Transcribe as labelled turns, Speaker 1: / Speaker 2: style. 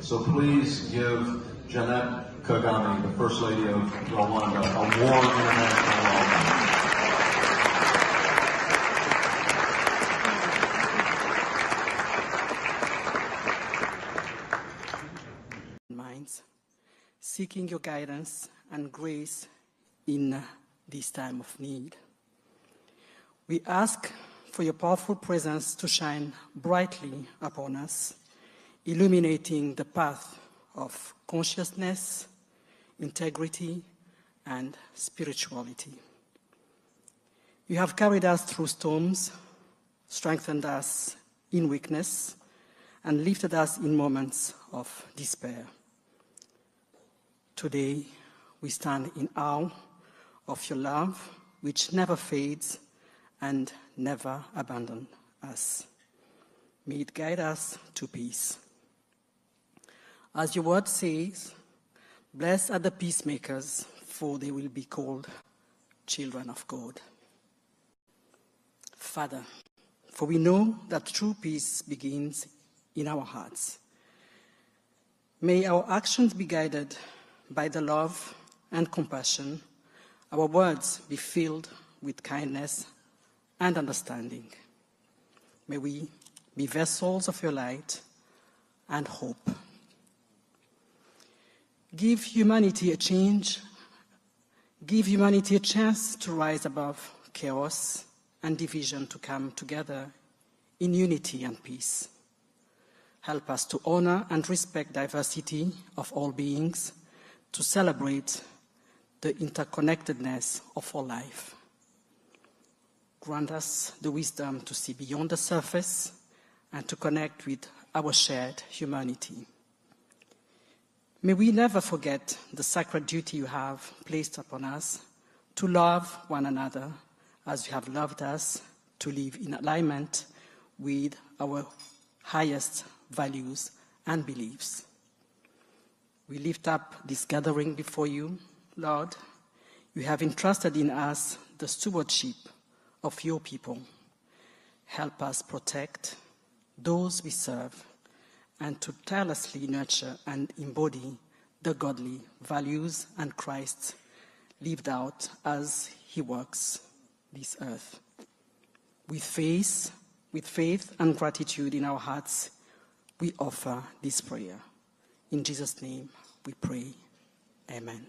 Speaker 1: So please give Jeannette Kagame, the First Lady of Rwanda, a warm international welcome.
Speaker 2: Minds, seeking your guidance and grace in this time of need. We ask for your powerful presence to shine brightly upon us, illuminating the path of consciousness, integrity, and spirituality. You have carried us through storms, strengthened us in weakness, and lifted us in moments of despair. Today, we stand in awe of your love, which never fades and never abandons us. May it guide us to peace. As your word says, blessed are the peacemakers, for they will be called children of God. Father, for we know that true peace begins in our hearts. May our actions be guided by the love and compassion, our words be filled with kindness and understanding. May we be vessels of your light and hope. Give humanity a chance to rise above chaos and division, to come together in unity and peace. Help us to honor and respect diversity of all beings, to celebrate the interconnectedness of all life. Grant us the wisdom to see beyond the surface and to connect with our shared humanity. May we never forget the sacred duty you have placed upon us to love one another as you have loved us, to live in alignment with our highest values and beliefs. We lift up this gathering before you, Lord. You have entrusted in us the stewardship of your people. Help us protect those we serve and to tirelessly nurture and embody the godly values and Christ lived out as he works this earth. With faith and gratitude in our hearts, we offer this prayer. In Jesus' name we pray. Amen.